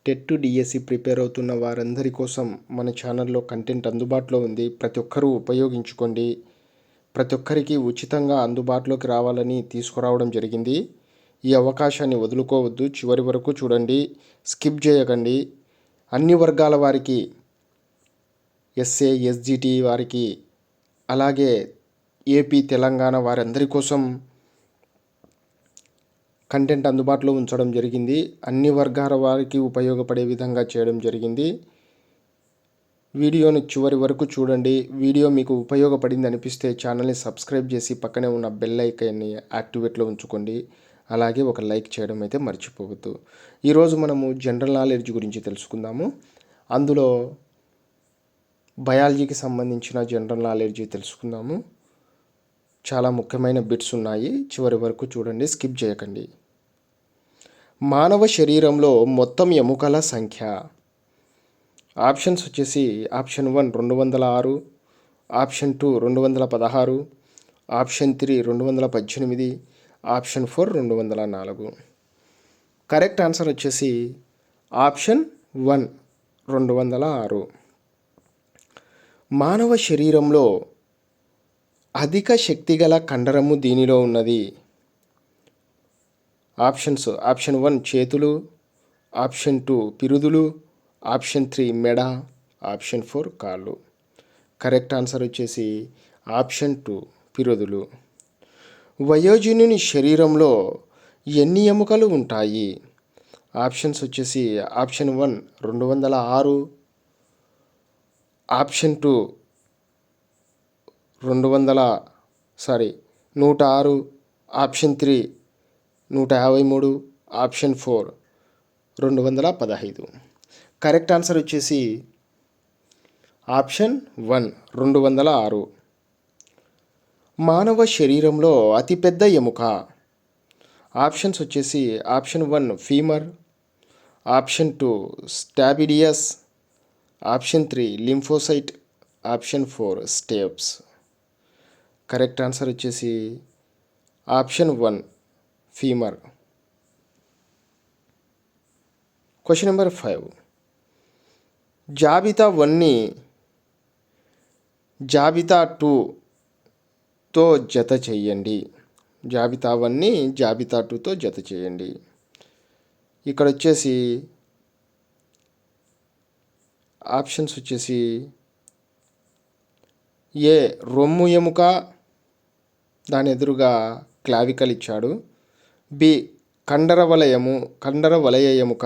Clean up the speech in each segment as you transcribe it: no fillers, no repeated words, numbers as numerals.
TET DSC prepare అవుతున్న వారందరి కోసం మన ఛానల్లో కంటెంట్ అందుబాటులో ఉంది. ప్రతి ఒక్కరూ ఉపయోగించుకోండి. ప్రతి ఒక్కరికి ఉచితంగా అందుబాటులోకి రావాలని తీసుకురావడం జరిగింది. ఈ అవకాశాన్ని వదులుకోవద్దు. చివరి వరకు చూడండి, స్కిప్ చేయకండి. అన్ని వర్గాల వారికి, ఎస్ఏ ఎస్జిటి వారికి, అలాగే ఏపీ తెలంగాణ వారందరి కోసం కంటెంట్ అందుబాటులో ఉంచడం జరిగింది. అన్ని వర్గాల వారికి ఉపయోగపడే విధంగా చేయడం జరిగింది. వీడియోని చివరి వరకు చూడండి. వీడియో మీకు ఉపయోగపడింది అనిపిస్తే ఛానల్ని సబ్స్క్రైబ్ చేసి పక్కనే ఉన్న బెల్ ఐకాన్ని యాక్టివేట్లో ఉంచుకోండి. అలాగే ఒక లైక్ చేయడం అయితే మర్చిపోవద్దు. ఈరోజు మనము జనరల్ నాలెడ్జ్ గురించి తెలుసుకుందాము. అందులో బయాలజీకి సంబంధించిన జనరల్ నాలెడ్జ్ తెలుసుకుందాము. చాలా ముఖ్యమైన బిట్స్ ఉన్నాయి. చివరి వరకు చూడండి, స్కిప్ చేయకండి. మానవ శరీరంలో మొత్తం ఎముకల సంఖ్య. ఆప్షన్స్ వచ్చేసి option 1 206, option 2 216, option 3 218, option 4 204. Correct answer వచ్చేసి ఆప్షన్ 1 206. మానవ శరీరంలో అధిక శక్తిగల కండరము దీనిలో ఉన్నది. ఆప్షన్స్ ఆప్షన్ 1 చేతులు, ఆప్షన్ 2 పిరుదులు, ఆప్షన్ 3 మెడ, ఆప్షన్ 4 కాళ్ళు. కరెక్ట్ ఆన్సర్ వచ్చేసి ఆప్షన్ 2 పిరుదులు. వయోజనుని శరీరంలో ఎన్ని ఎముకలు ఉంటాయి? ఆప్షన్స్ వచ్చేసి option 1 206, option 2 106, option 3 153, option 4 215. Correct answer వచ్చేసి ఆప్షన్ 1 206. మానవ శరీరంలో అతిపెద్ద ఎముక. ఆప్షన్స్ వచ్చేసి option 1 femur, option 2 stapedius, option 3 lymphocyte, option 4 stapes. Correct answer వచ్చేసి ఆప్షన్ 1 ఫీమర్. Question number 5. జాబితా 1ని జాబితా 2తో జత చేయండి. జాబితా 1ని జాబితా 2తో జత చేయండి. ఇక్కడ వచ్చేసి ఆప్షన్స్ వచ్చేసి ఏ రొమ్ము ఎముక, దాని ఎదురుగా క్లావికల్ ఇచ్చాడు. బి కండర వలయ ఎముక,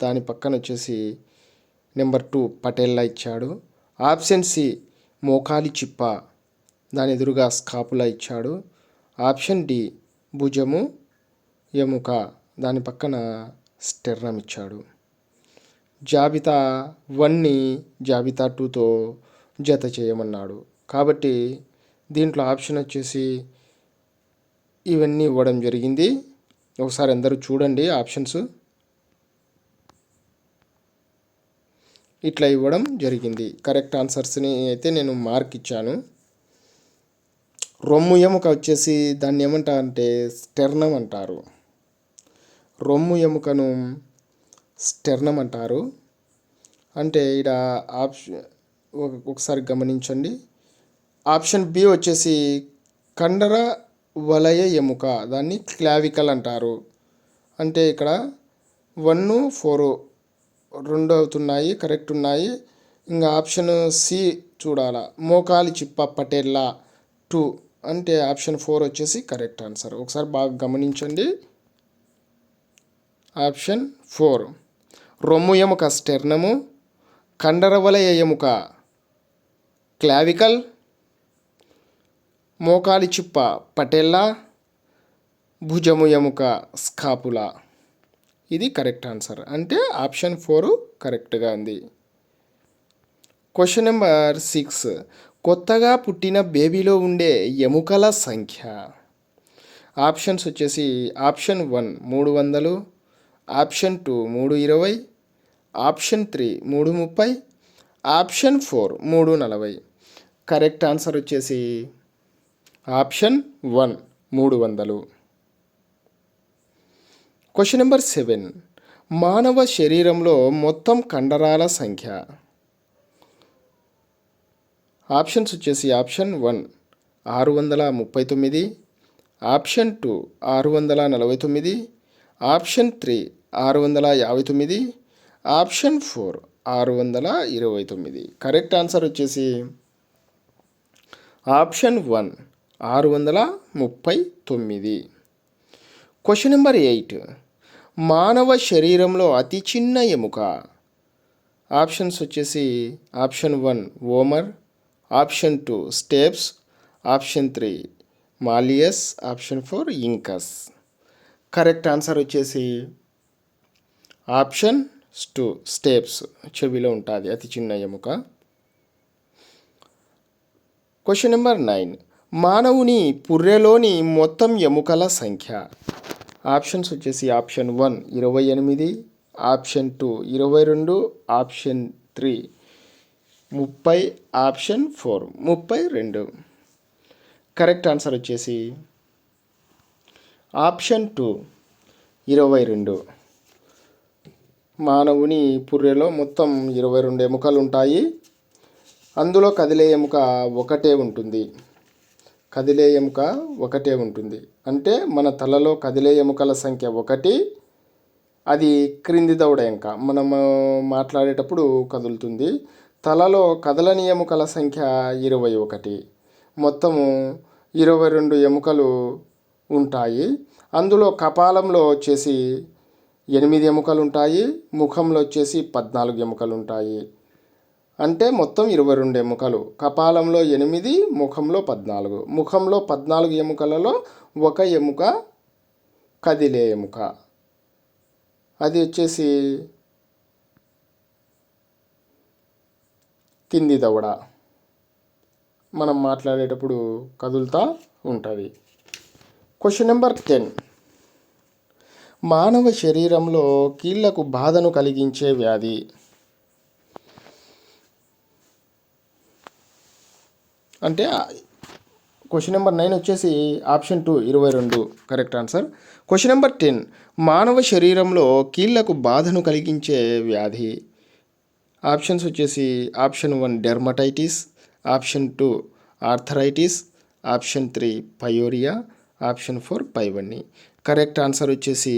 దాని పక్కన వచ్చేసి నెంబర్ 2 పటెల్లా ఇచ్చాడు. ఆప్షన్ సి మోకాలి చిప్ప, దాని ఎదురుగా స్కాపులా ఇచ్చాడు. ఆప్షన్ డి భుజము ఎముక, దాని పక్కన స్టెర్నమ్ ఇచ్చాడు. జాబితా 1ని జాబితా 2తో జత చేయమన్నాడు. కాబట్టి దీంట్లో ఆప్షన్ వచ్చేసి ఇవన్నీ ఇవ్వడం జరిగింది. ఒకసారి అందరూ చూడండి. ఆప్షన్స్ ఇట్లా ఇవ్వడం జరిగింది. కరెక్ట్ ఆన్సర్స్ని అయితే నేను మార్క్ ఇచ్చాను. రొమ్ము ఎముక వచ్చేసి దాన్ని ఏమంటారంటే స్టెర్నమ్ అంటారు. రొమ్ము ఎముకను స్టెర్నమ్ అంటారు. అంటే ఇక్కడ ఒకసారి గమనించండి. ఆప్షన్ బి వచ్చేసి కండర వలయ ఎముక, దాన్ని క్లావికల్ అంటారు. అంటే ఇక్కడ 1, 4 2 అవుతున్నాయి, కరెక్ట్ ఉన్నాయి. ఇంకా ఆప్షన్ సి చూడాలా, మోకాలి చిప్ప పటెల్లా 2 అంటే ఆప్షన్ 4 వచ్చేసి కరెక్ట్ ఆన్సర్. ఒకసారి బాగా గమనించండి. ఆప్షన్ 4 రొమ్ము ఎముక స్టెర్నము, కండర వలయ ఎముక క్లావికల్, మోకాలి చిప్ప పటెల్లా, భుజము ఎముక స్కాపులా. ఇది కరెక్ట్ ఆన్సర్. అంటే ఆప్షన్ 4 కరెక్ట్గా ఉంది. Question number 6. కొత్తగా పుట్టిన బేబీలో ఉండే ఎముకల సంఖ్య. ఆప్షన్స్ వచ్చేసి option 1 300, option 2 320, option 3 330, option 4 340. Correct answer వచ్చేసి ఆప్షన్ 1 300. Question number 7. మానవ శరీరంలో మొత్తం కండరాల సంఖ్య. ఆప్షన్స్ వచ్చేసి option 1 639, option 2 649, option 3 659, option 4 629. Correct answer వచ్చేసి ఆప్షన్ 1 639. Question number 8. మానవ శరీరంలో అతి చిన్న ఎముక. ఆప్షన్స్ వచ్చేసి option 1 Omar, option 2 steps, option 3 malleus, option 4 incus. Correct answer వచ్చేసి ఆప్షన్ 2 స్టెప్స్. చెవిలో ఉంటుంది అతి చిన్న ఎముక. Question number 9. మానవుని పుర్రెలోని మొత్తం ఎముకల సంఖ్య. ఆప్షన్స్ వచ్చేసి option 1 28, option 2 22, option 3 30, option 4 32. Correct answer వచ్చేసి ఆప్షన్ 2 22. మానవుని పుర్రెలో మొత్తం 22 ఎముకలు ఉంటాయి. అందులో కదిలే ఎముక ఒకటే ఉంటుంది. కదిలే ఎముక ఒకటే ఉంటుంది. అంటే మన తలలో కదిలే ఎముకల సంఖ్య 1. అది క్రింది దవడ ఎముక మనము మాట్లాడేటప్పుడు కదులుతుంది. తలలో కదలని ఎముకల సంఖ్య 21. మొత్తము 22 ఎముకలు ఉంటాయి. అందులో కపాలంలో వచ్చేసి 8 ఎముకలు ఉంటాయి. ముఖంలో వచ్చేసి 14 ఎముకలు ఉంటాయి. అంటే మొత్తం 22 ఎముకలు. కపాలంలో 8, ముఖంలో 14. ముఖంలో 14 ఎముకలలో ఒక ఎముక కదిలే ఎముక. అది వచ్చేసి కింది దవడ. మనం మాట్లాడేటప్పుడు కదులుతూ ఉంటుంది. Question number 10. మానవ శరీరంలో కీళ్లకు బాధను కలిగించే వ్యాధి. అంటే క్వశ్చన్ నెంబర్ 9 వచ్చేసి option 2 22. Correct answer. Question number 10. మానవ శరీరంలో కీళ్లకు బాధను కలిగించే వ్యాధి. ఆప్షన్స్ వచ్చేసి option 1 dermatitis, option 2 arthritis, option 3 pyorrhoea, option 4 పైవన్నీ. కరెక్ట్ ఆన్సర్ వచ్చేసి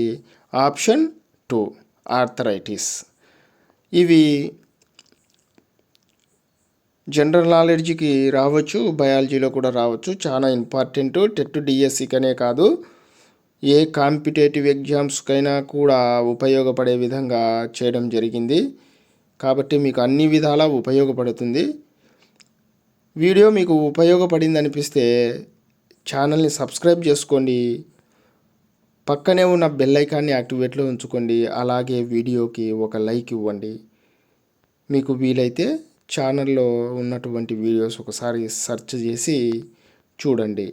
ఆప్షన్ 2 ఆర్థరైటిస్. ఇవి జనరల్ నాలెడ్జ్కి రావచ్చు, బయాలజీలో కూడా రావచ్చు. చాలా ఇంపార్టెంట్. టెట్ డిఎస్సికనే కాదు ఏ కాంపిటేటివ్ ఎగ్జామ్స్కైనా కూడా ఉపయోగపడే విధంగా చేయడం జరిగింది. కాబట్టి మీకు అన్ని విధాలా ఉపయోగపడుతుంది. వీడియో మీకు ఉపయోగపడింది అనిపిస్తే ఛానల్ని సబ్స్క్రైబ్ చేసుకోండి. పక్కనే ఉన్న బెల్ ఐకాన్ని యాక్టివేట్లో ఉంచుకోండి. అలాగే వీడియోకి ఒక లైక్ ఇవ్వండి. మీకు వీలైతే ఛానల్లో ఉన్నటువంటి వీడియోస్ ఒకసారి సెర్చ్ చేసి చూడండి.